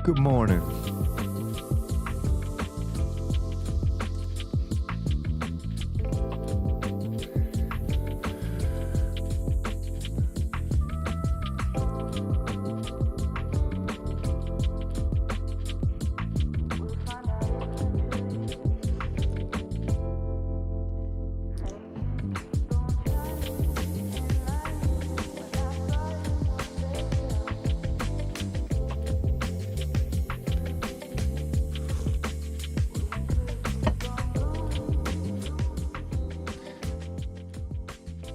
Good morning.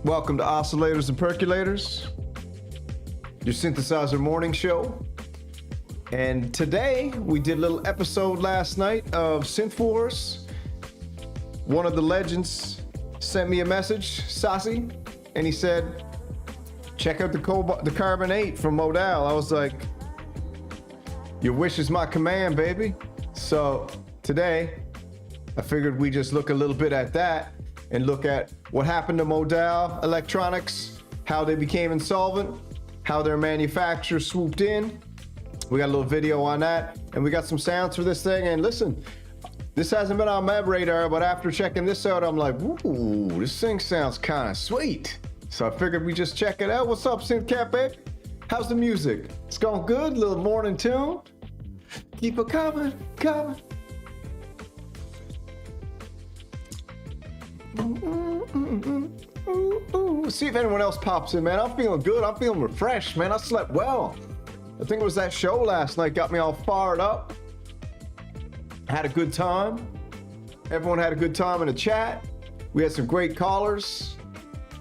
Welcome to Oscillators and Percolators, your synthesizer morning show. And today we did a little episode last night of Synth Wars. One of the legends sent me a message, Sassy, and he said, check out the CARBON8 from Modal. I was like, your wish is my command, baby. So today I figured we just look a little bit at that and look at what happened to Modal Electronics, how they became insolvent, how their manufacturer swooped in. We got a little video on that, and we got some sounds for this thing. And listen, this hasn't been on my radar, but after checking this out, I'm like, ooh, this thing sounds kind of sweet. So I figured we just check it out. What's up, SynthCat, baby? How's the music? It's going good? Little morning tune? Keep it coming, coming. See if anyone else pops in, man. I'm feeling good. I'm feeling refreshed, man. I slept well. I think it was that show last night got me all fired up. Had a good time. Everyone had a good time in the chat. We had some great callers.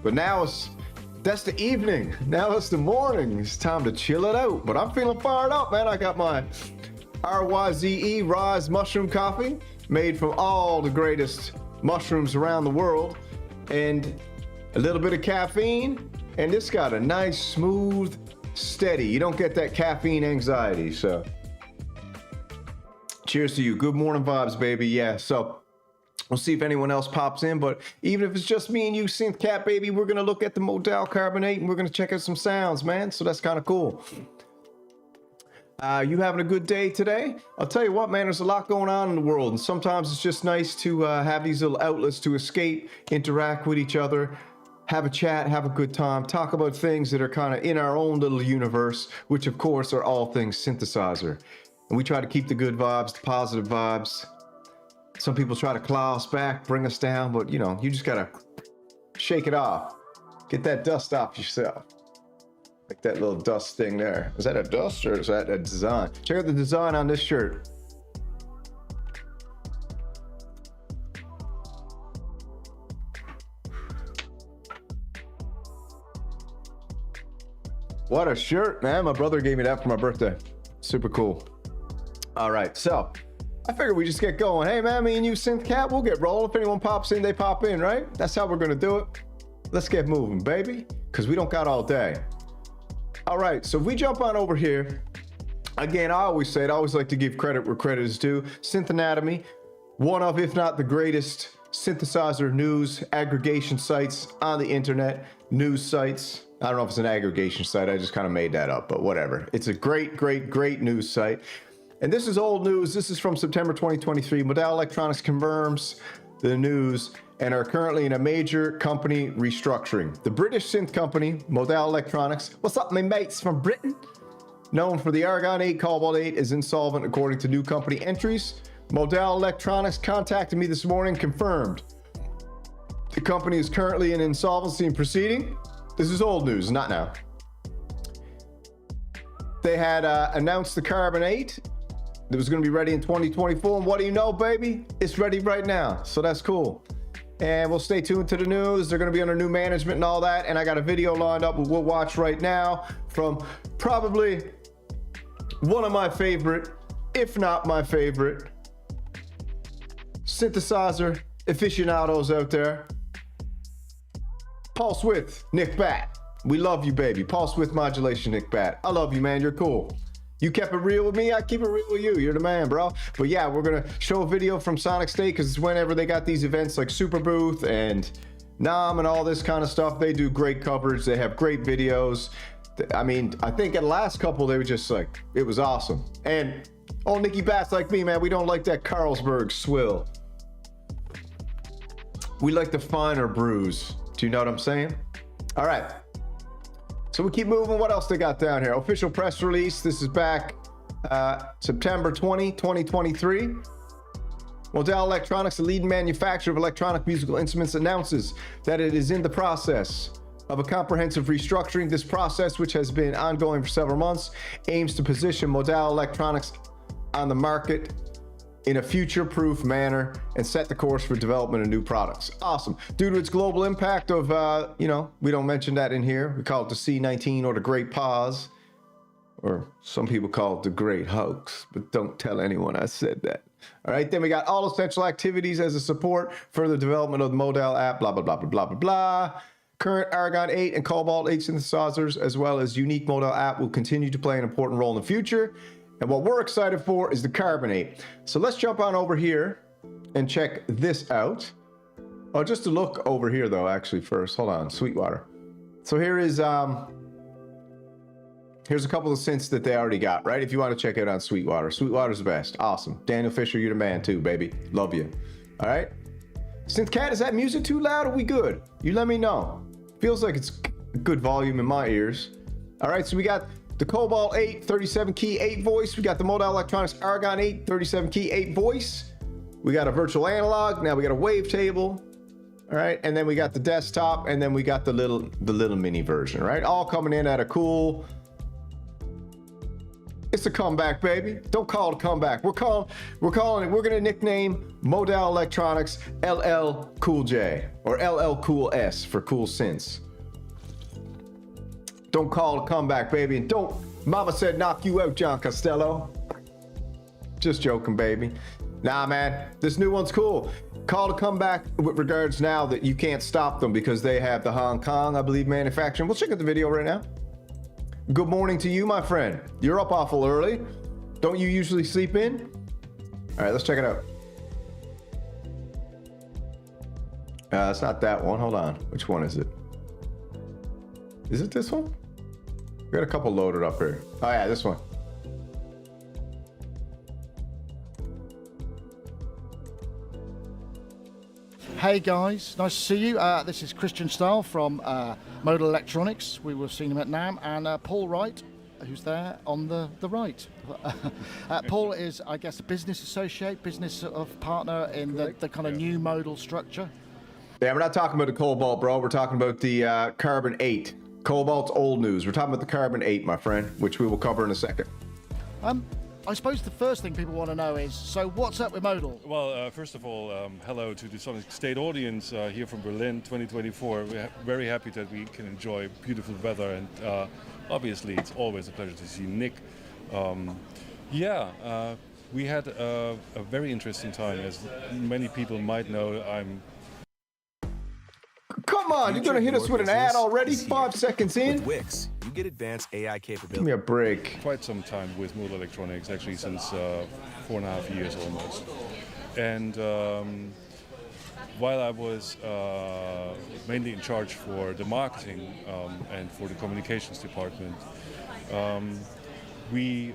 But now that's the evening. Now it's the morning. It's time to chill it out. But I'm feeling fired up, man. I got my RYZE Rise mushroom coffee made from all the greatest mushrooms around the world, and a little bit of caffeine, and this got a nice smooth steady. You don't get that caffeine anxiety. So cheers to you. Good morning vibes, baby. Yeah, so we'll see if anyone else pops in, but even if it's just me and you, SynthCat, baby, we're gonna look at the Modal CARBON8 and we're gonna check out some sounds, man. So that's kind of cool. You having a good day today? I'll tell you what, man, there's a lot going on in the world, and sometimes it's just nice to have these little outlets to escape, interact with each other, have a chat, have a good time, talk about things that are kind of in our own little universe, which of course are all things synthesizer. And we try to keep the good vibes, the positive vibes. Some people try to claw us back, bring us down, but you know, you just gotta shake it off. Get that dust off yourself. Like that little dust thing there. Is that a dust or is that a design? Check out the design on this shirt. What a shirt, man. My brother gave me that for my birthday. Super cool. All right, so I figured we just get going. Hey, man, me and you, SynthCat, we'll get rolling. If anyone pops in, they pop in, right? That's how we're gonna do it. Let's get moving, baby, because we don't got all day. All right, so if we jump on over here, again, I always say it, I always like to give credit where credit is due. Synth Anatomy, one of, if not the greatest synthesizer news aggregation sites on the internet, news sites. I don't know if it's an aggregation site, I just kind of made that up, but whatever. It's a great, great, great news site. And this is old news. This is from September 2023. Modal Electronics confirms the news and are currently in a major company restructuring. The British synth company, Modal Electronics, what's up, my mates from Britain? Known for the Argon8, CARBON8, is insolvent according to new company entries. Modal Electronics contacted me this morning, confirmed. The company is currently in insolvency and proceeding. This is old news, not now. They had announced the CARBON8. It was gonna be ready in 2024, and what do you know, baby? It's ready right now, so that's cool. And we'll stay tuned to the news. They're gonna be under new management and all that. And I got a video lined up we'll watch right now from probably one of my favorite, if not my favorite, synthesizer aficionados out there. Pulse Width, Nick Bat. We love you, baby. Pulse Width Modulation, Nick Bat. I love you, man. You're cool. You kept it real with me, I keep it real with you. You're the man, bro. But yeah, we're gonna show a video from Sonic State because it's whenever they got these events like SUPERBOOTH and NAMM and all this kind of stuff. They do great coverage. They have great videos. I mean, I think at the last couple, they were just like, it was awesome. And Oh, Nicky Bass like me, man. We don't like that Carlsberg swill. We like the finer brews. Do you know what I'm saying? All right. So we keep moving. What else they got down here? Official press release. This is back September 20, 2023. Modal Electronics, the leading manufacturer of electronic musical instruments, announces that it is in the process of a comprehensive restructuring. This process, which has been ongoing for several months, aims to position Modal Electronics on the market in a future-proof manner and set the course for development of new products. Awesome. Due to its global impact of, you know, we don't mention that in here. We call it the C-19 or the Great Pause, or some people call it the Great Hoax, but don't tell anyone I said that. All right, then we got all essential activities as a support for the development of the Modal app, blah, blah, blah, blah, blah, blah, blah. Current Argon8 and Cobalt-8 synthesizers, as well as unique Modal app, will continue to play an important role in the future. And what we're excited for is the Carbon8. So let's jump on over here and check this out. Oh, just to look over here though, actually first, hold on, Sweetwater. So here is, here's a couple of synths that they already got, right? If you want to check it out on Sweetwater. Sweetwater's the best, awesome. Daniel Fisher, you're the man too, baby. Love you, all right? SynthCat, is that music too loud or we good? You let me know. Feels like it's good volume in my ears. All right, so we got the Cobalt-8 37 key 8 voice. We got the Modal Electronics Argon-8 37 key 8 voice. We got a virtual analog. Now we got a wavetable. All right, and then we got the desktop, and then we got the little mini version. Right, all coming in at a cool. It's a comeback, baby. Don't call it a comeback. We're calling it. We're gonna nickname Modal Electronics LL Cool J or LL Cool S for cool synths. Don't call it a comeback, baby. And don't, mama said knock you out, John Costello. Just joking, baby. Nah, man, this new one's cool. Call it a comeback with regards now that you can't stop them because they have the Hong Kong, I believe, manufacturing. We'll check out the video right now. Good morning to you, my friend. You're up awful early. Don't you usually sleep in? All right, let's check it out. It's not that one. Hold on. Which one is it? Is it this one? We got a couple loaded up here. Oh yeah, this one. Hey guys, nice to see you. This is Christian Stahl from Modal Electronics. We were seeing him at NAMM, and Paul Wright, who's there on the right. Paul is, I guess, a business associate, business of partner in the kind of new modal structure. Yeah, we're not talking about the Cobalt, bro. We're talking about the Carbon8. Cobalt's old news. We're talking about the Carbon8, my friend, which we will cover in a second. I suppose the first thing people want to know is, so what's up with Modal? Well, first of all, hello to the Sonic State audience here from Berlin 2024. We're very happy that we can enjoy beautiful weather, and obviously it's always a pleasure to see Nick. We had a very interesting time. As many people might know, Come on, you're gonna hit us with an ad already? 5 seconds in? With Wix, you get advanced AI capability. Give me a break. quite some time with Modal Electronics, actually since 4.5 years almost. And while I was mainly in charge for the marketing and for the communications department, we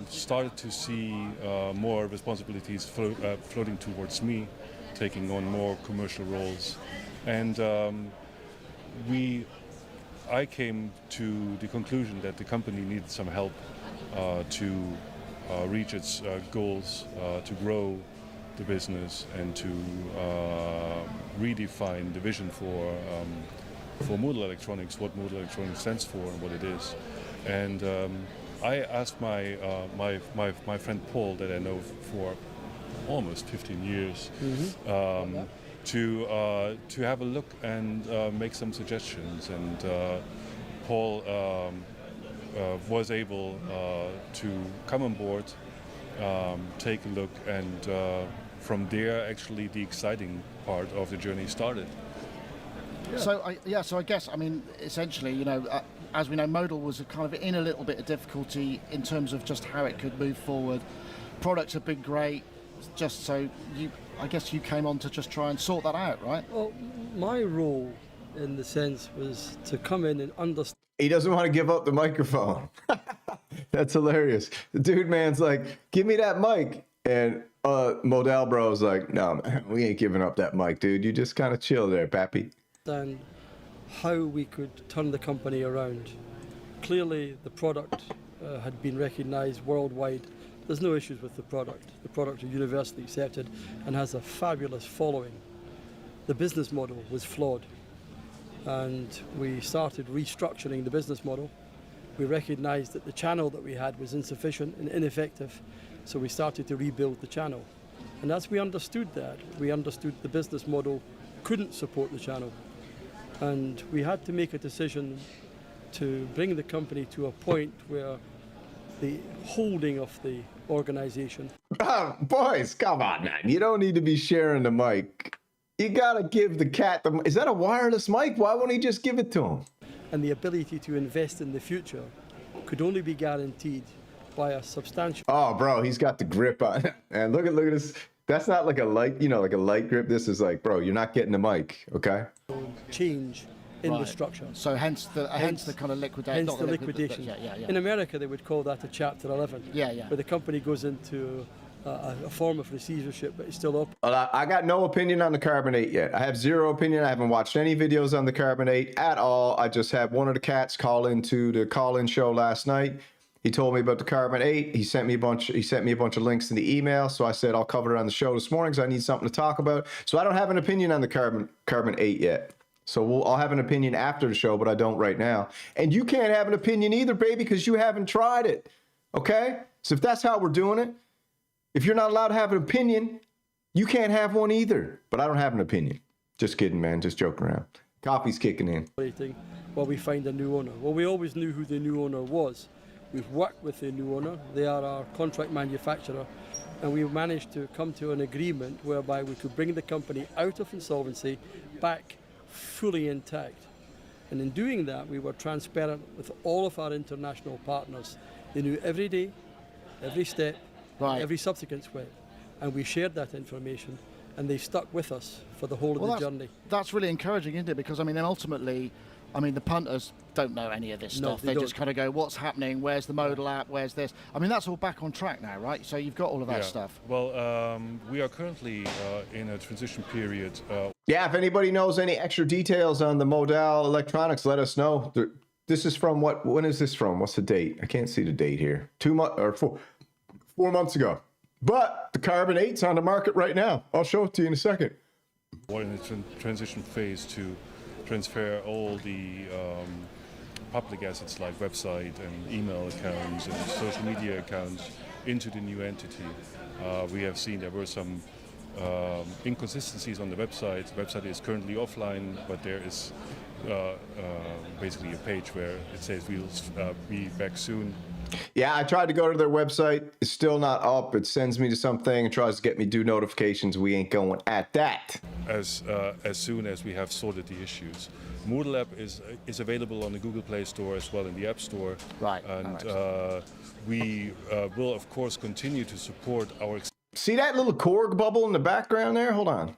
started to see more responsibilities floating towards me, taking on more commercial roles. And I came to the conclusion that the company needed some help to reach its goals, to grow the business, and to redefine the vision for Modal Electronics, what Modal Electronics stands for and what it is. And I asked my friend Paul, that I know for almost 15 years, to have a look and make some suggestions. And Paul was able to come on board, take a look, and from there, actually, the exciting part of the journey started. Yeah. So I guess, I mean, essentially, you know, as we know, Modal was kind of in a little bit of difficulty in terms of just how it could move forward. Products have been great, just so I guess you came on to just try and sort that out, right? Well, my role, in the sense, was to come in and understand. He doesn't want to give up the microphone. That's hilarious. The dude man's like, give me that mic. And Modal bro's like, no, man, we ain't giving up that mic, dude. You just kind of chill there, pappy. And how we could turn the company around. Clearly, the product had been recognised worldwide. There's no issues with the product. The product is universally accepted and has a fabulous following. The business model was flawed, and we started restructuring the business model. We recognised that the channel that we had was insufficient and ineffective, so we started to rebuild the channel. And as we understood that, we understood the business model couldn't support the channel. And we had to make a decision to bring the company to a point where the holding of the organisation. Oh, boys, come on, man. You don't need to be sharing the mic. You gotta give the cat the... Is that a wireless mic? Why won't he just give it to him? And the ability to invest in the future could only be guaranteed by a substantial... Oh, bro, he's got the grip on it. And look at this. That's not like a light, you know, like a light grip. This is like, bro, you're not getting the mic, okay? change in the structure. So hence the kind of liquidation. Hence the liquidation. Yeah. In America, they would call that a Chapter 11. Yeah. Where the company goes into a form of receivership, but it's still open. Well, I got no opinion on the Carbon8 yet. I have zero opinion. I haven't watched any videos on the Carbon8 at all. I just had one of the cats call into the call-in show last night. He told me about the Carbon8. He sent me a bunch of links in the email. So I said I'll cover it on the show this morning because I need something to talk about. So I don't have an opinion on the Carbon8 yet. So I'll have an opinion after the show, but I don't right now. And you can't have an opinion either, baby, because you haven't tried it. Okay? So if that's how we're doing it, if you're not allowed to have an opinion, you can't have one either. But I don't have an opinion. Just kidding, man. Just joking around. Coffee's kicking in. While we find a new owner. Well, we always knew who the new owner was. We've worked with the new owner. They are our contract manufacturer. And we managed to come to an agreement whereby we could bring the company out of insolvency back fully intact. And in doing that, we were transparent with all of our international partners. They knew every day, every step, every subsequent step. And we shared that information, and they stuck with us for the whole of the journey. That's really encouraging, isn't it? Because, I mean, then ultimately, I mean, the punters don't know any of this stuff. They just kind of go, what's happening? Where's the Modal app? Where's this? I mean, that's all back on track now, right? So you've got all of that stuff. Well, we are currently in a transition period. Yeah, if anybody knows any extra details on the Modal electronics, let us know. This is from what? When is this from? What's the date? I can't see the date here. 2 months or 4 months ago. But the Carbon8's on the market right now. I'll show it to you in a second. We're in a transition phase to transfer all the public assets like website and email accounts and social media accounts into the new entity. We have seen there were some inconsistencies on the website. The website is currently offline, but there is basically a page where it says we'll be back soon. Yeah, I tried to go to their website. It's still not up. It sends me to something and tries to get me to do notifications. We ain't going at that. As soon as we have sorted the issues. Modal app is available on the Google Play Store as well in the App Store. Right. And we will, of course, continue to support our... See that little Korg bubble in the background there? Hold on.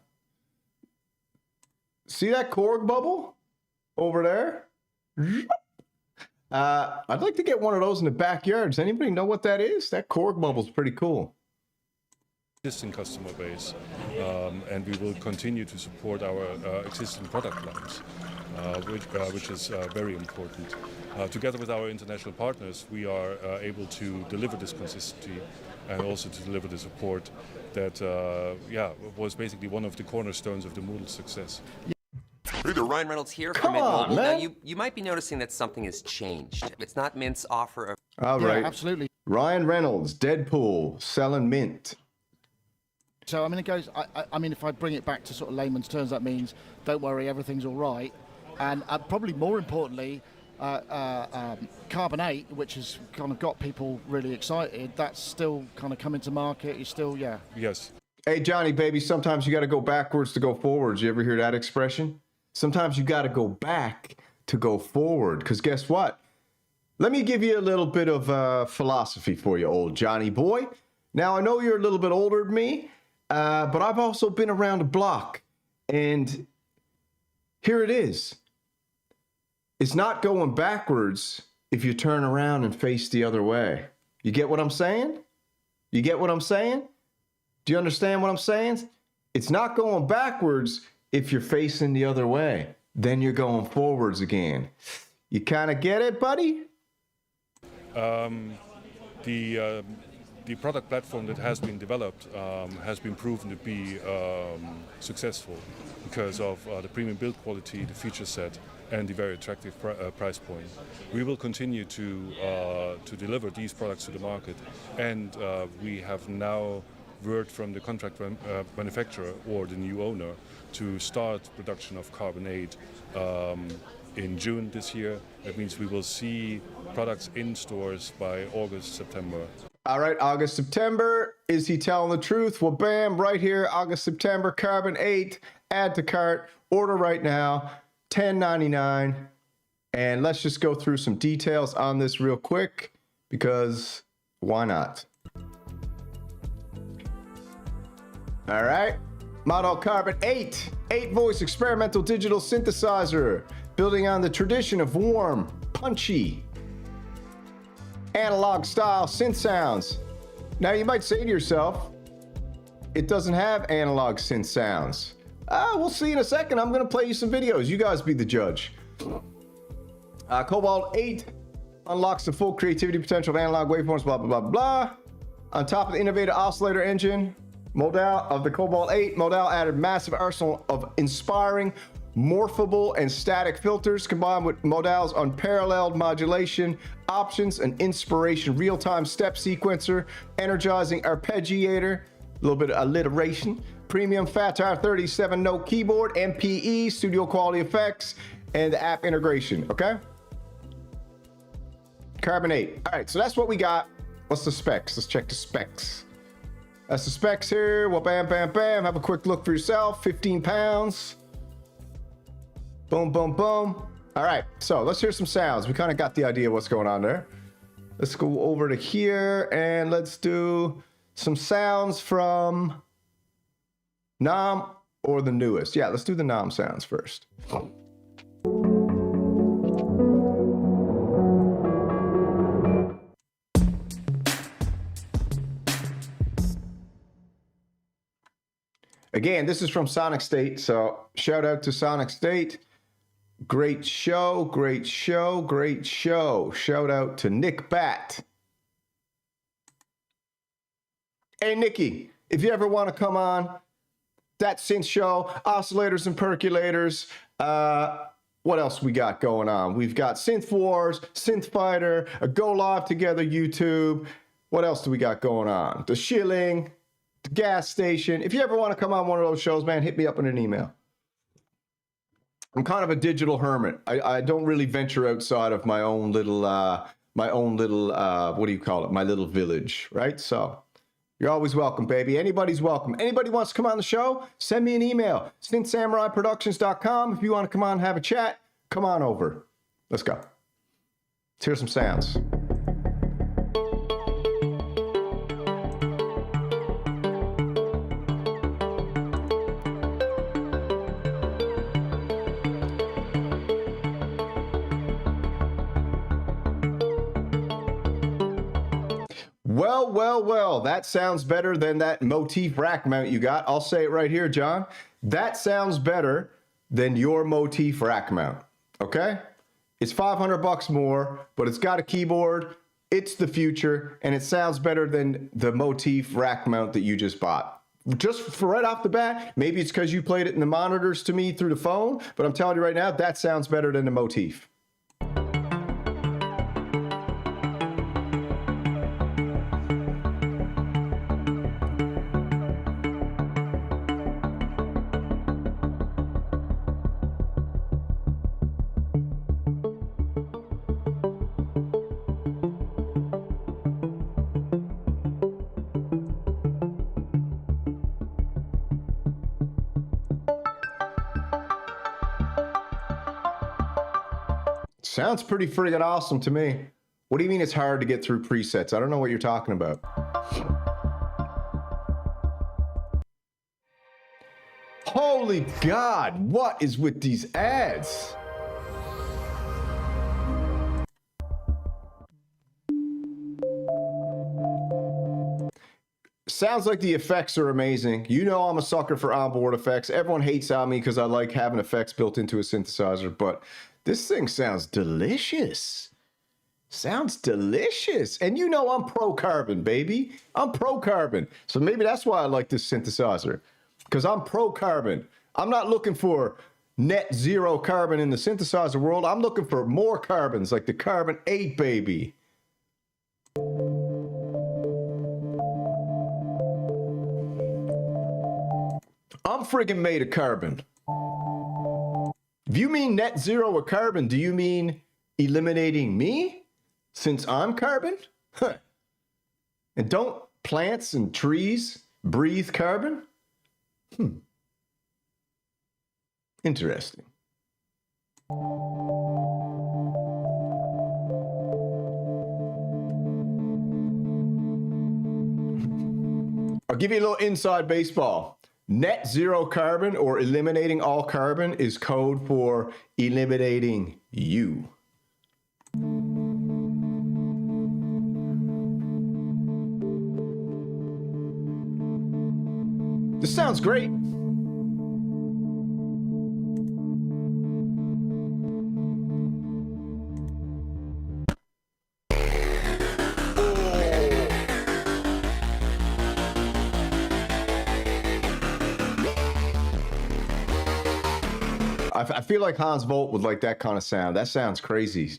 See that Korg bubble over there? I'd like to get one of those in the backyard. Does anybody know what that is? That Korg bubble's pretty cool. Existing customer base, and we will continue to support our existing product lines, which is very important. Together with our international partners, we are able to deliver this consistency and also to deliver the support that was basically one of the cornerstones of the Modal success. Hey there, Ryan Reynolds here from Mint Mobile. Now, you might be noticing that something has changed. It's not Mint's offer of... All right. Yeah, absolutely. Ryan Reynolds, Deadpool, selling Mint. So, I mean, it goes, I mean, if I bring it back to sort of layman's terms, that means don't worry, everything's all right. And probably more importantly, Carbon8, which has kind of got people really excited, that's still kind of coming to market. You're still, Yes. Hey, Johnny, baby, sometimes you got to go backwards to go forwards. You ever hear that expression? Sometimes you got to go back to go forward. Because guess what? Let me give you a little bit of philosophy for you, old Johnny boy. Now, I know you're a little bit older than me, but I've also been around the block. And here it is. It's not going backwards. if you turn around and face the other way. You get what I'm saying? You get what I'm saying? Do you understand what I'm saying? It's not going backwards if you're facing the other way. Then you're going forwards again. You kind of get it, buddy? The product platform that has been developed has been proven to be successful because of the premium build quality, the feature set, and the very attractive price point. We will continue to deliver these products to the market, and we have now word from the contract manufacturer or the new owner to start production of CARBON8 in June this year. That means we will see products in stores by August, September. All right, August, September. Is he telling the truth? Well, bam, right here, August, September, CARBON8, add to cart, order right now, $10.99. And let's just go through some details on this real quick, because why not? All right, Modal CARBON8, 8-voice experimental digital synthesizer, building on the tradition of warm, punchy, analog style synth sounds. Now you might say to yourself, it doesn't have analog synth sounds. We'll see in a second. I'm gonna play you some videos. You guys be the judge. COBALT8 unlocks the full creativity potential of analog waveforms, blah, blah, blah, blah. On top of the innovative oscillator engine, Modal of the COBALT8, Modal added massive arsenal of inspiring, morphable and static filters combined with Modal's unparalleled modulation options, an inspiration real-time step sequencer, energizing arpeggiator, a little bit of alliteration, premium Fatar 37-note keyboard, MPE, studio quality effects, and the app integration, okay? CARBON8. All right, so that's what we got. What's the specs? Let's check the specs. That's the specs here. Well, bam, bam, bam. Have a quick look for yourself. 15 pounds. Boom, boom, boom. All right, so let's hear some sounds. We kind of got the idea of what's going on there. Let's go over to here and let's do some sounds from NAMM or the newest. Yeah, let's do the NAMM sounds first. Again, this is from Sonic State, so shout out to Sonic State. Great show, great show, great show. Shout out to Nick Bat. Hey, Nikki, if you ever want to come on that synth show, oscillators and percolators, what else we got going on? We've got Synth Wars, Synth Fighter, a Go Live Together YouTube. What else do we got going on? The Shilling, the gas station. If you ever want to come on one of those shows, man, hit me up in an email. I'm kind of a digital hermit. I don't really venture outside of my own little, what do you call it? My little village, right? So you're always welcome, baby. Anybody's welcome. Anybody wants to come on the show, send me an email, synthsamuraiproductions.com. If you want to come on and have a chat, come on over. Let's go. Let's hear some sounds. Well, well, well, that sounds better than that motif rack mount you got. I'll say it right here, John. That sounds better than your motif rack mount, okay? It's $500 more, but it's got a keyboard, it's the future, and it sounds better than the motif rack mount that you just bought. Just for right off the bat, maybe it's because you played it in the monitors to me through the phone, but I'm telling you right now, that sounds better than the motif. Sounds pretty friggin' awesome to me. What do you mean it's hard to get through presets? I don't know what you're talking about. Holy God, what is with these ads? Sounds like the effects are amazing. You know I'm a sucker for onboard effects. Everyone hates on me because I like having effects built into a synthesizer, but this thing sounds delicious. Sounds delicious. And you know I'm pro-carbon, baby. I'm pro-carbon. So maybe that's why I like this synthesizer, because I'm pro-carbon. I'm not looking for net zero carbon in the synthesizer world. I'm looking for more carbons, like the CARBON8, baby. I'm friggin' made of carbon. If you mean net zero with carbon, do you mean eliminating me since I'm carbon? Huh. And don't plants and trees breathe carbon? Interesting. I'll give you a little inside baseball. Net zero carbon, or eliminating all carbon, is code for eliminating you. This sounds great. I feel like Hans Volt would like that kind of sound. That sounds crazy.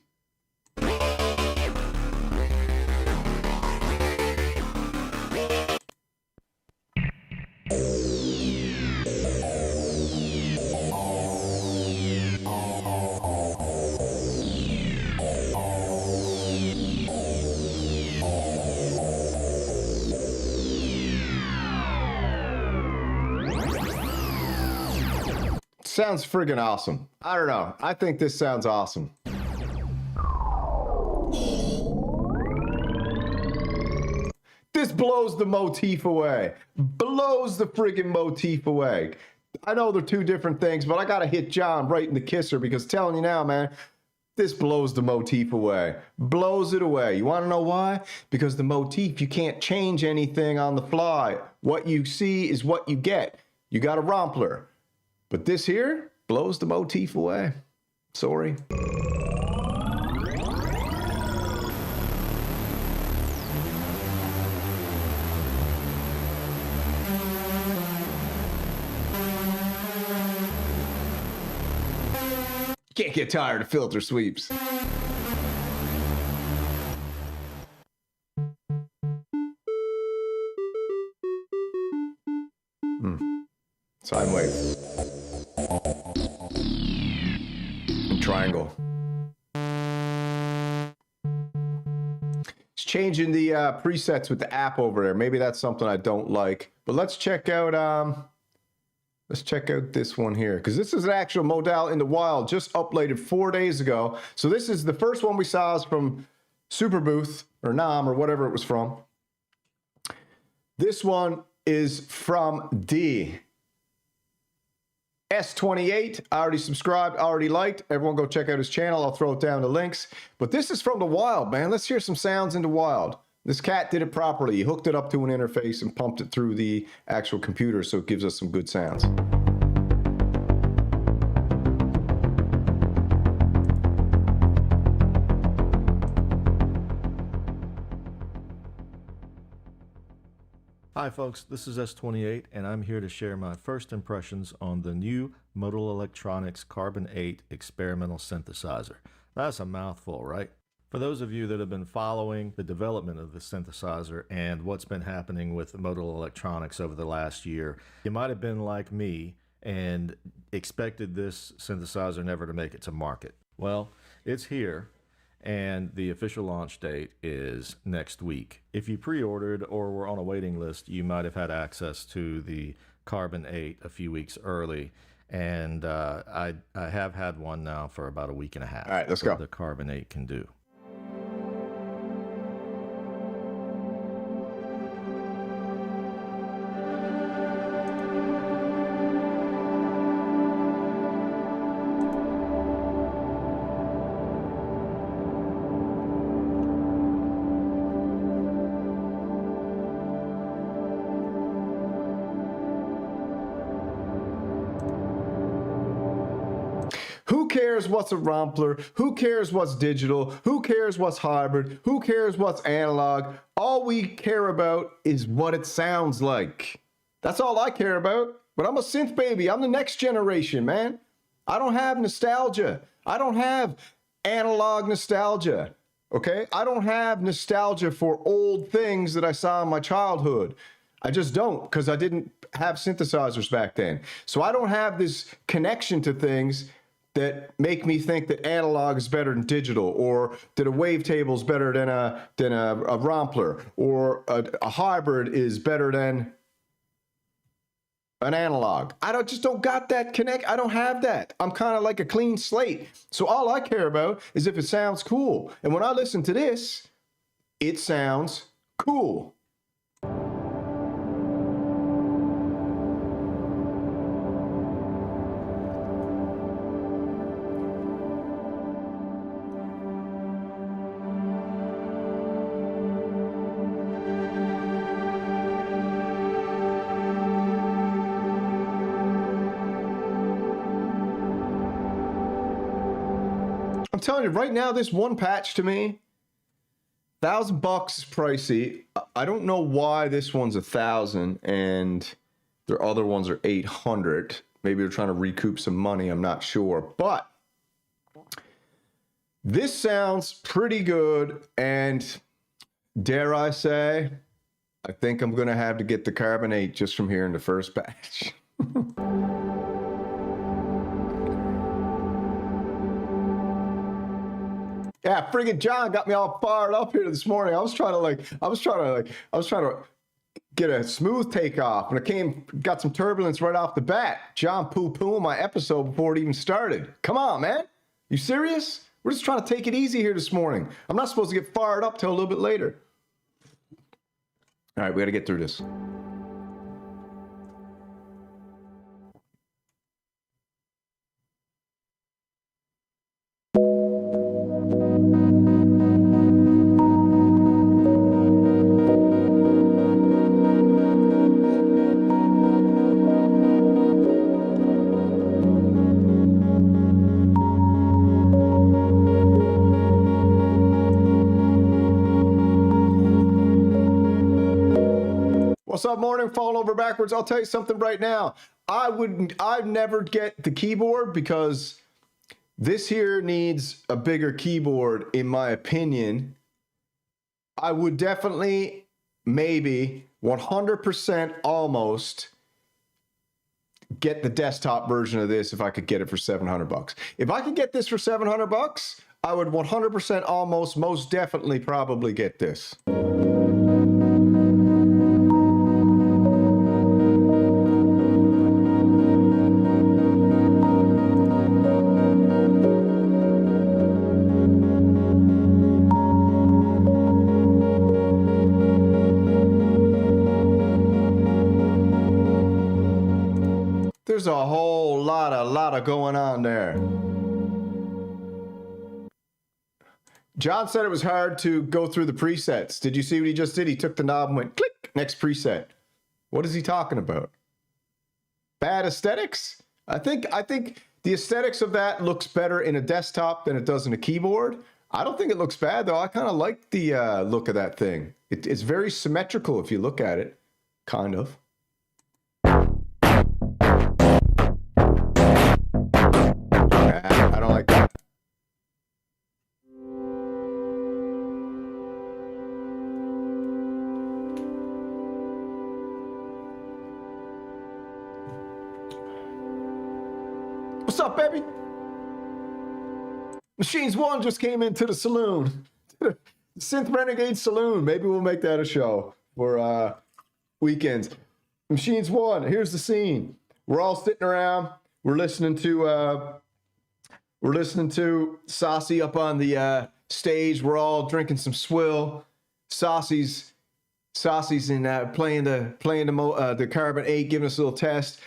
Sounds friggin' awesome. I don't know. I think this sounds awesome. This blows the motif away. Blows the friggin' motif away. I know they're two different things, but I gotta hit John right in the kisser, because telling you now, man, this blows the motif away. Blows it away. You wanna know why? Because the motif, you can't change anything on the fly. What you see is what you get. You got a rompler. But this here blows the motif away. Sorry. Can't get tired of filter sweeps. Sine wave. And triangle. It's changing the presets with the app over there. Maybe that's something I don't like. But let's check out this one here, because this is an actual Modal in the wild, just uploaded 4 days ago. So this is the first one we saw is from SUPERBOOTH or NAMM or whatever it was from. This one is from D. S28, I already subscribed, already liked. Everyone go check out his channel. I'll throw it down the links. But this is from the wild, man. Let's hear some sounds in the wild. This cat did it properly. He hooked it up to an interface and pumped it through the actual computer, so it gives us some good sounds. Hi folks, this is S28 and I'm here to share my first impressions on the new Modal Electronics CARBON8 experimental synthesizer. That's a mouthful, right? For those of you that have been following the development of the synthesizer and what's been happening with Modal Electronics over the last year, you might have been like me and expected this synthesizer never to make it to market. Well, it's here. And the official launch date is next week. If you pre-ordered or were on a waiting list, you might have had access to the CARBON8 a few weeks early. And I have had one now for about a week and a half. All right, let's go. The CARBON8 can do. cares what's a Rompler? Who cares what's digital? Who cares what's hybrid? Who cares what's analog? All we care about is what it sounds like. That's all I care about. But I'm a synth baby. I'm the next generation, man. I don't have nostalgia. I don't have analog nostalgia. Okay? I don't have nostalgia for old things that I saw in my childhood. I just don't, because I didn't have synthesizers back then. So I don't have this connection to things that make me think that analog is better than digital, or that a wavetable is better than a Rompler, or a hybrid is better than an analog. Just don't got that connect. I don't have that. I'm kind of like a clean slate. So all I care about is if it sounds cool. And when I listen to this, it sounds cool. I'm telling you right now, this one patch to me, $1,000 is pricey. I don't know why this one's 1,000 and their other ones are 800. Maybe they're trying to recoup some money. I'm not sure, but this sounds pretty good. And dare I say, I think I'm going to have to get the CARBON8 just from hearing the first batch. Yeah, friggin' John got me all fired up here this morning. I was trying to get a smooth takeoff, and got some turbulence right off the bat. John poo-pooing my episode before it even started. Come on, man. You serious? We're just trying to take it easy here this morning. I'm not supposed to get fired up till a little bit later. All right, we got to get through this. What's up, morning? Falling over backwards. I'll tell you something right now. I'd never get the keyboard because this here needs a bigger keyboard, in my opinion. I would definitely, maybe 100% almost get the desktop version of this if I could get it for $700. If I could get this for $700, I would 100% almost, most definitely probably get this. There's a whole lot of going on there. John said it was hard to go through the presets. Did you see what he just did? He took the knob and went click, next preset. What is he talking about? Bad aesthetics? I think the aesthetics of that looks better in a desktop than it does in a keyboard. I don't think it looks bad though. I kind of like the look of that thing. It's very symmetrical if you look at it, kind of. I don't like that. What's up, baby? Machines One just came into the saloon. The Synth Renegade Saloon. Maybe we'll make that a show for weekends. Machines One, here's the scene. We're all sitting around. We're listening to Saucy up on the stage. We're all drinking some swill. Saucy's in playing the CARBON8, giving us a little test.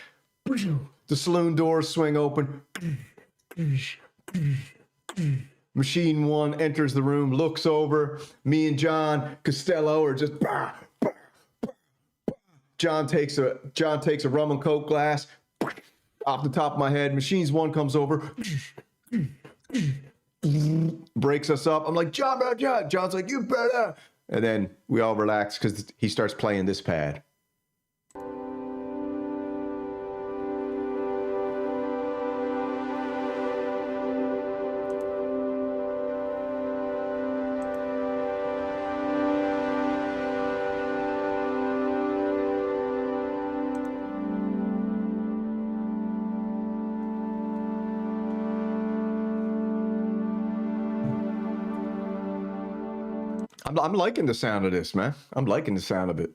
The saloon doors swing open. Machine One enters the room, looks over. Me and John Costello are just. John takes a rum and coke glass off the top of my head. Machines One comes over, breaks us up. I'm like, John. John's like, you better. And then we all relax because he starts playing this pad. I'm liking the sound of this, man. I'm liking the sound of it.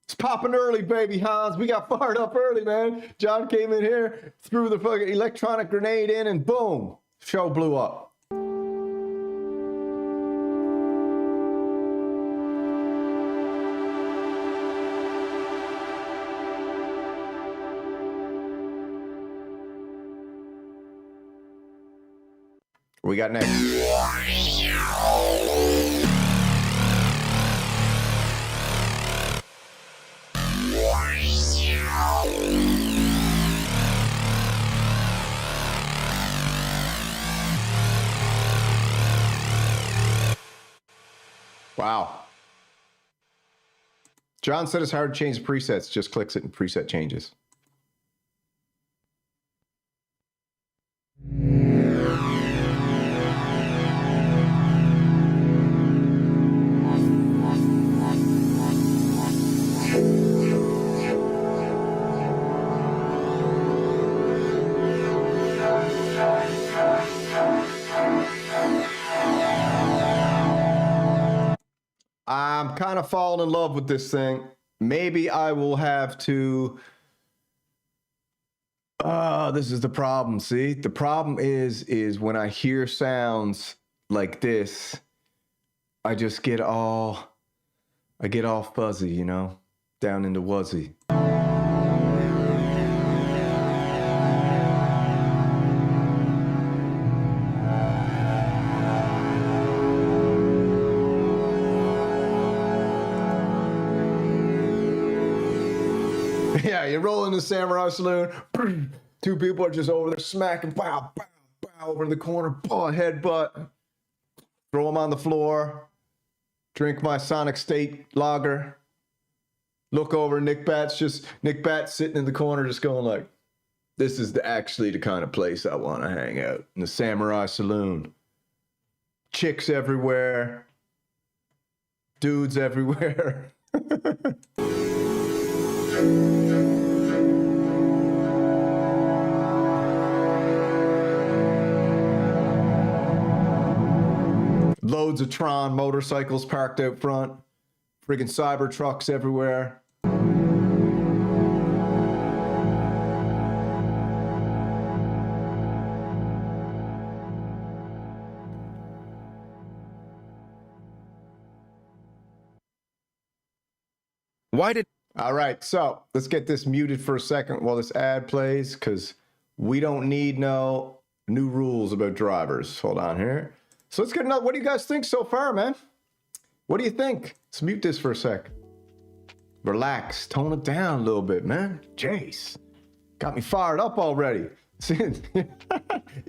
It's popping early, baby Hans. We got fired up early, man. John came in here, threw the fucking electronic grenade in, and boom, show blew up. What we got next? Wow. John said it's hard to change the presets. Just clicks it and preset changes. I'm kind of falling in love with this thing. Maybe I will have to... this is the problem, see? The problem is when I hear sounds like this, I just get all... I get all fuzzy, you know? Down into wuzzy. Yeah, you roll in the Samurai Saloon, two people are just over there smacking, pow, pow, pow, over in the corner, headbutt, throw them on the floor, drink my Sonic State lager, look over, Nick Bat's sitting in the corner just going like, this is actually the kind of place I want to hang out, in the Samurai Saloon. Chicks everywhere, dudes everywhere. Loads of Tron motorcycles parked out front. Friggin' cyber trucks everywhere. All right, so let's get this muted for a second while this ad plays, because we don't need no new rules about drivers. Hold on here. So let's get another. What do you guys think so far, man? What do you think? Let's mute this for a sec. Relax, tone it down a little bit, man. Jeez, got me fired up already.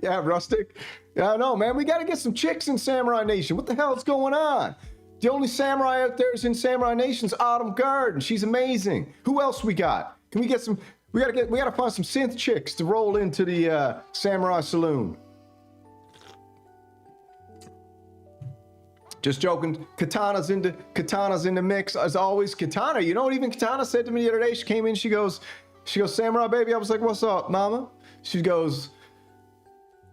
Yeah, Rustic. Yeah, I know, man. We got to get some chicks in Samurai Nation. What the hell is going on? The only samurai out there is in Samurai Nation's Autumn Guard, and she's amazing. Who else we got? Can we get some? We gotta find some synth chicks to roll into the Samurai Saloon. Just joking. Katana's in the mix as always. Katana, you know what even Katana said to me the other day? She came in, she goes, Samurai baby. I was like, what's up, mama? She goes,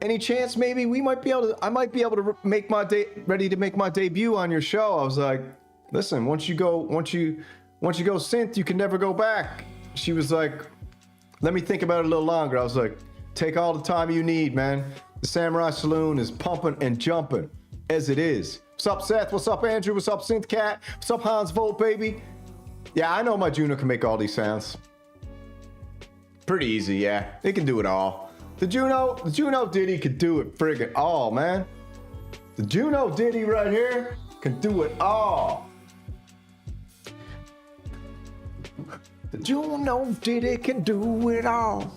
any chance maybe I might be able to make my ready to make my debut on your show? I was like, listen, once you go synth, you can never go back. She was like, let me think about it a little longer. I was like, take all the time you need, man. The Samurai Saloon is pumping and jumping as it is. What's up, Seth? What's up, Andrew? What's up, Synth Cat? What's up, Hans Volt, baby? Yeah, I know my Juno can make all these sounds. Pretty easy, yeah. It can do it all. The Juno Diddy could do it friggin' all, man. The Juno Diddy right here can do it all. The Juno Diddy can do it all.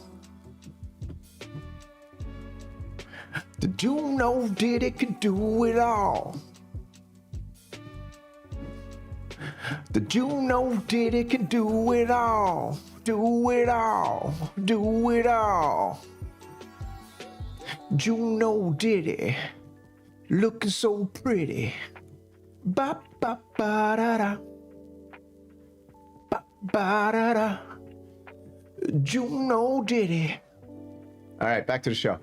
Did you know Diddy could do it all? Did you know Diddy could do it all? Do it all, do it all. Did you know Diddy looking so pretty? Ba ba ba da da. Ba ba da da. Did you know Diddy? All right, back to the show.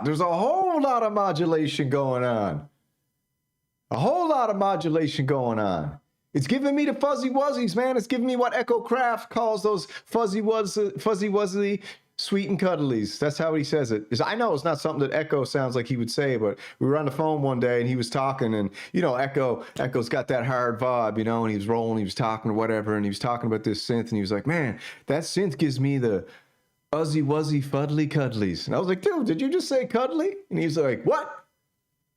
There's a whole lot of modulation going on. A whole lot of modulation going on. It's giving me the fuzzy wuzzies, man. It's giving me what Echo Craft calls those fuzzy wuzzy sweet and cuddlies. That's how he says it. I know it's not something that Echo sounds like he would say, but we were on the phone one day and he was talking, and you know, Echo's got that hard vibe, you know, and he was rolling, he was talking or whatever, and he was talking about this synth, and he was like, man, that synth gives me the Uzzy wuzzy fuddly cuddlies. And I was like, dude, did you just say cuddly? And he's like, what?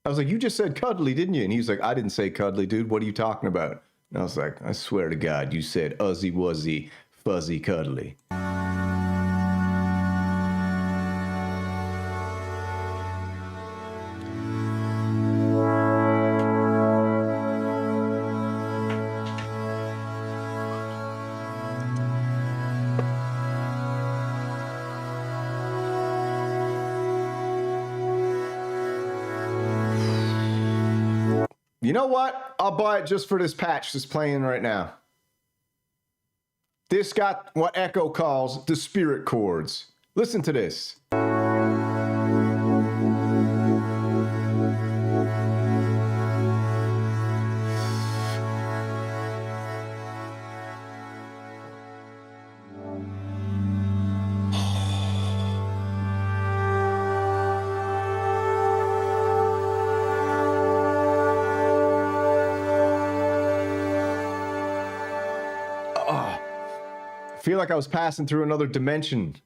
I was like, you just said cuddly, didn't you? And he's like, I didn't say cuddly, dude. What are you talking about? And I was like, I swear to God, you said Uzzy wuzzy fuzzy cuddly. You know what? I'll buy it just for this patch that's playing right now. This got what Echo calls the spirit chords. Listen to this. I feel like I was passing through another dimension.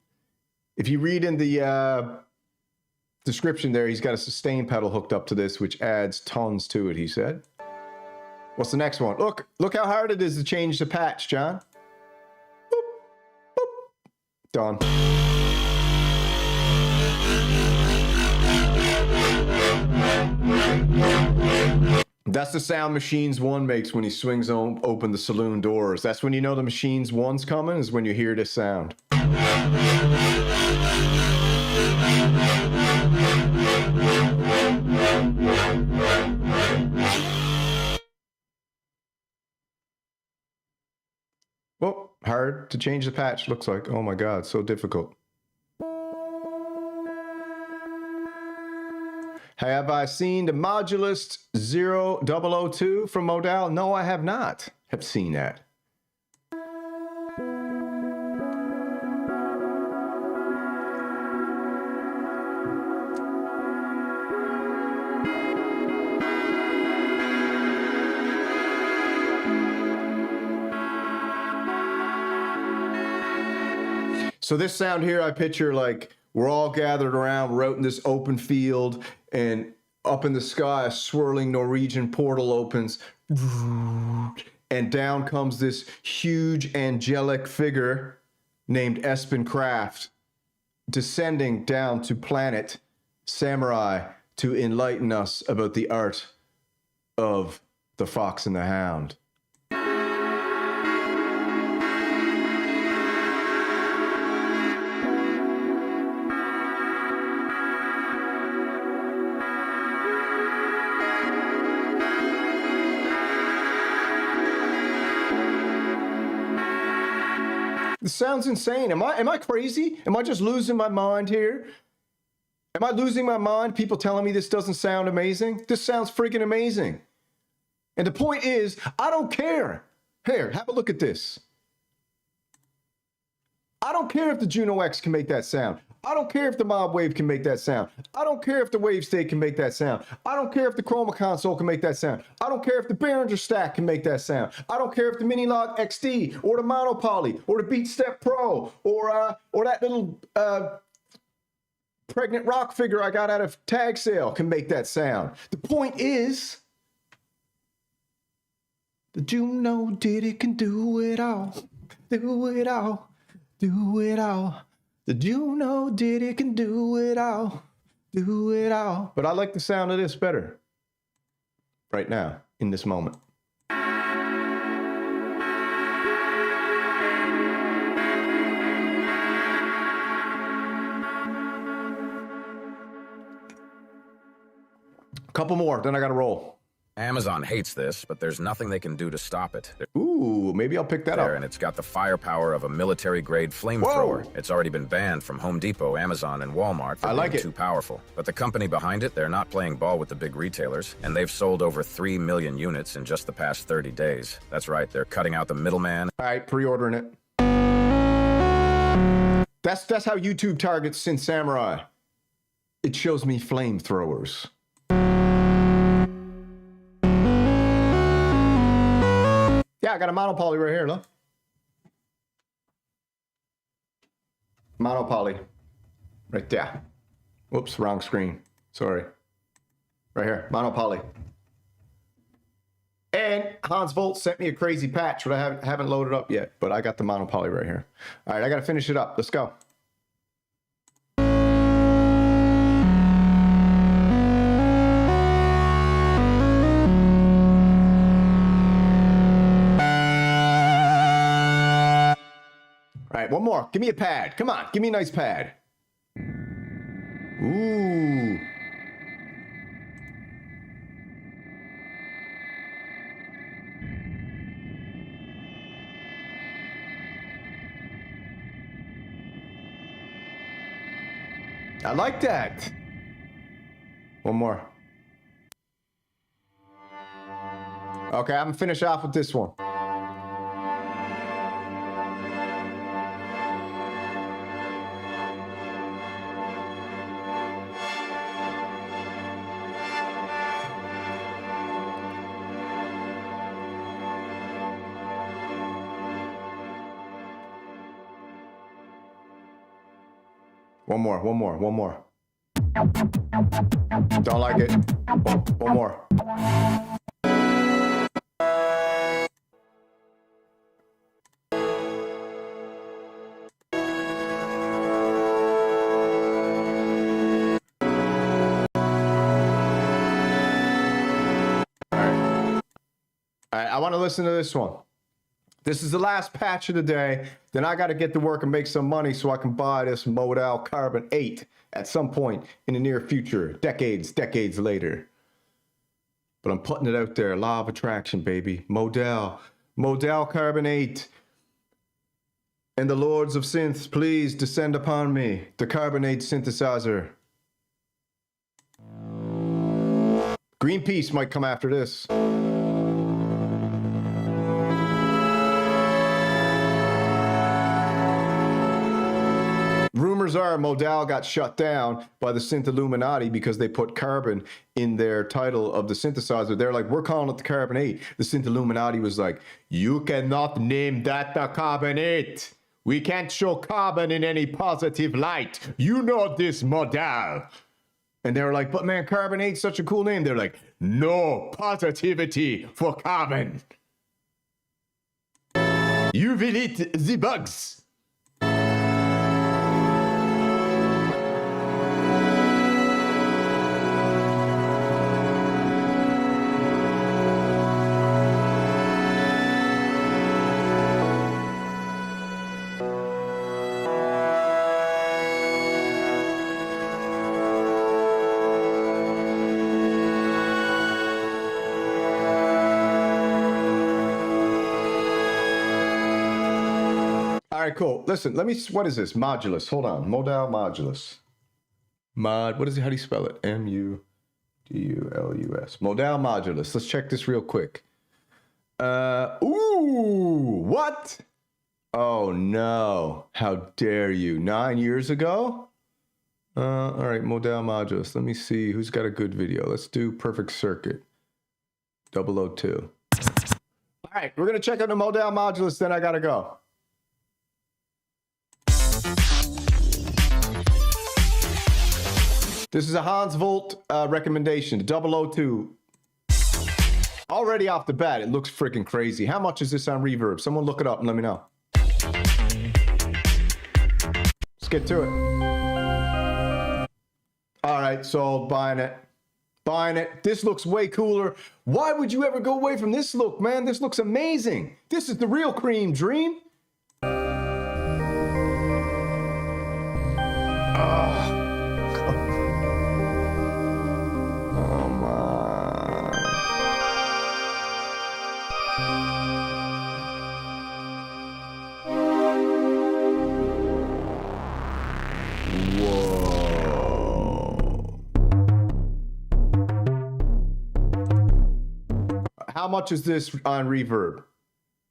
If you read in the description there, he's got a sustain pedal hooked up to this, which adds tons to it, he said. What's the next one? Look how hard it is to change the patch, John. Boop, boop. Done. That's the sound Machines 1 makes when he swings open the saloon doors. That's when you know the Machines 1's coming, is when you hear this sound. Well, hard to change the patch, looks like. Oh my God, so difficult. Have I seen the Modulus 0002 from Modal? No, I have not. Have seen that. So this sound here, I picture like we're all gathered around, we're out in this open field, and up in the sky, a swirling Norwegian portal opens, and down comes this huge angelic figure named Espen Kraft, descending down to planet Samurai to enlighten us about the art of the Fox and the Hound. This sounds insane. Am I crazy? Am I just losing my mind here? Am I losing my mind? People telling me this doesn't sound amazing? This sounds freaking amazing. And the point is, I don't care. Here, have a look at this. I don't care if the Juno X can make that sound. I don't care if the Mob Wave can make that sound. I don't care if the Wave State can make that sound. I don't care if the Chroma Console can make that sound. I don't care if the Behringer Stack can make that sound. I don't care if the Minilog XD or the Monopoly or the Beat Step Pro or that little pregnant rock figure I got out of tag sale can make that sound. The point is, the Juno did it, can do it all, do it all, do it all. The Juno did it, can do it all, do it all. But I like the sound of this better right now, in this moment. Couple more, then I gotta roll. Amazon hates this, but there's nothing they can do to stop it. Ooh, maybe I'll pick that up. And it's got the firepower of a military-grade flamethrower. It's already been banned from Home Depot, Amazon, and Walmart for being too powerful. But the company behind it, they're not playing ball with the big retailers, and they've sold over 3 million units in just the past 30 days. That's right, they're cutting out the middleman. All right, pre-ordering it. That's how YouTube targets Synth Samurai. It shows me flamethrowers. Yeah, I got a monopoly right here, look. Monopoly. Right there. Whoops, wrong screen. Sorry. Right here, monopoly. And Hans Volt sent me a crazy patch, but I haven't loaded up yet. But I got the monopoly right here. All right, I got to finish it up. Let's go. All right, one more. Give me a pad. Come on, give me a nice pad. Ooh. I like that. One more. Okay, I'm gonna finish off with this one. One more. Don't like it. One more. All right, I want to listen to this one. This is the last patch of the day. Then I got to get to work and make some money so I can buy this Modal CARBON8 at some point in the near future, decades later. But I'm putting it out there. Law of attraction, baby. Modal CARBON8. And the lords of synths, please descend upon me. The CARBON8 synthesizer. Greenpeace might come after this. Rumors are Modal got shut down by the Synth Illuminati because they put carbon in their title of the synthesizer. They're like, we're calling it the CARBON8. The Synth Illuminati was like, you cannot name that the CARBON8. We can't show carbon in any positive light. You know this, Modal. And they were like, but man, CARBON8's such a cool name. They're like, no positivity for carbon. You will eat the bugs. All right, cool. Listen, what is this? Modulus. Hold on. Modal Modulus. What is it? How do you spell it? M-U-D-U-L-U-S. Modal Modulus. Let's check this real quick. Ooh, what? Oh no, how dare you? 9 years ago? All right, Modal Modulus. Let me see who's got a good video. Let's do Perfect Circuit. 002. All right, we're gonna check out the Modal Modulus, then I gotta go. This is a Hans Volt recommendation, 002. Already off the bat, it looks freaking crazy. How much is this on reverb? Someone look it up and let me know. Let's get to it. All right, so buying it. Buying it. This looks way cooler. Why would you ever go away from this look, man? This looks amazing. This is the real cream dream. How much is this on reverb?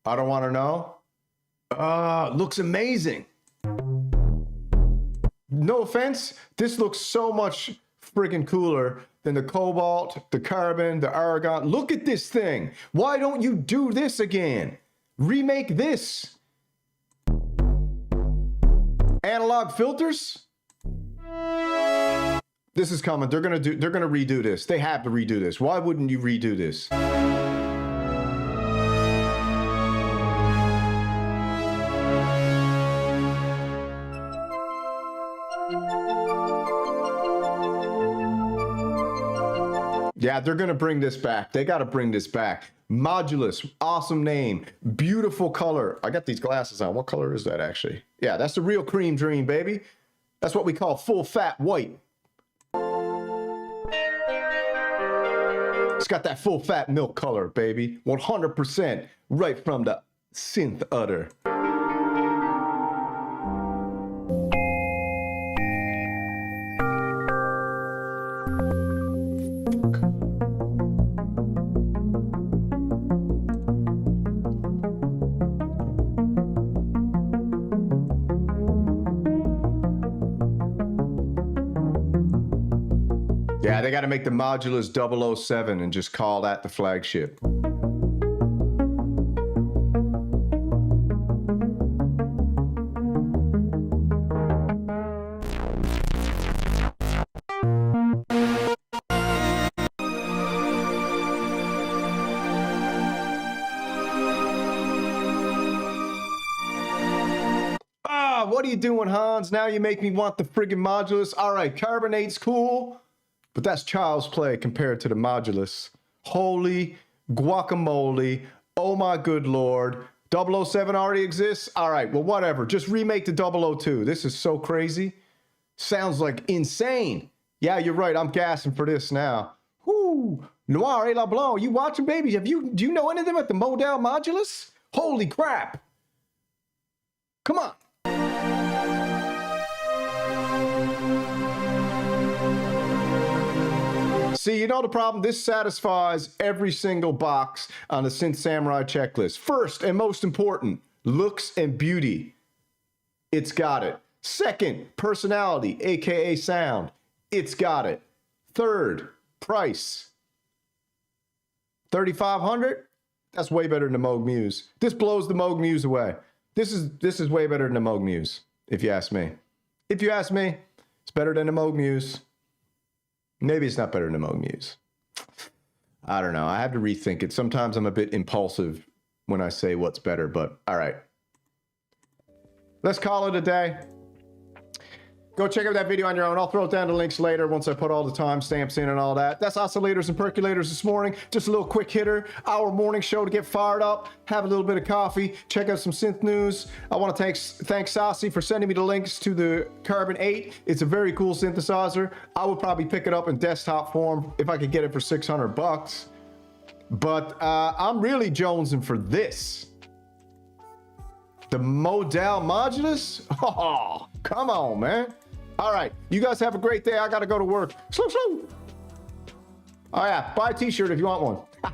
I don't want to know. Looks amazing. No offense, this looks so much freaking cooler than the cobalt, the carbon, the argon. Look at this thing. Why don't you do this again? Remake this. Analog filters? This is coming. They're gonna redo this. They have to redo this. Why wouldn't you redo this? Yeah, they're gonna bring this back. They gotta bring this back. Modulus, awesome name, beautiful color. I got these glasses on. What color is that actually? Yeah, that's the real cream dream, baby. That's what we call full fat white. It's got that full fat milk color, baby. 100% right from the synth udder. Yeah, they got to make the Modulus 007 and just call that the flagship. What are you doing, Hans? Now you make me want the friggin' Modulus. All right, CARBON8's cool. But that's child's play compared to the Modulus. Holy guacamole. Oh my good lord. 007 already exists? All right, well, whatever. Just remake the 002. This is so crazy. Sounds like insane. Yeah, you're right. I'm gassing for this now. Whoo. Noir et la Blanc. You watching, baby? Do you know any of them at the Modal Modulus? Holy crap. Come on. See, you know the problem? This satisfies every single box on the Synth Samurai checklist. First and most important, looks and beauty. It's got it. Second, personality, aka sound. It's got it. Third, price. $3,500? That's way better than the Moog Muse. This blows the Moog Muse away. This is way better than the Moog Muse, if you ask me. If you ask me, it's better than the Moog Muse. Maybe it's not better than the Moog Muse. I don't know. I have to rethink it. Sometimes I'm a bit impulsive when I say what's better, but all right. Let's call it a day. Go check out that video on your own. I'll throw down the links later once I put all the timestamps in and all that. That's Oscillators and Percolators this morning. Just a little quick hitter. Our morning show to get fired up. Have a little bit of coffee. Check out some synth news. I want to thank Saucy for sending me the links to the CARBON8. It's a very cool synthesizer. I would probably pick it up in desktop form if I could get it for $600. But I'm really jonesing for this. The Modal Modulus? Oh, come on, man. All right, you guys have a great day. I got to go to work. Slow. Oh, yeah, buy a t-shirt if you want one.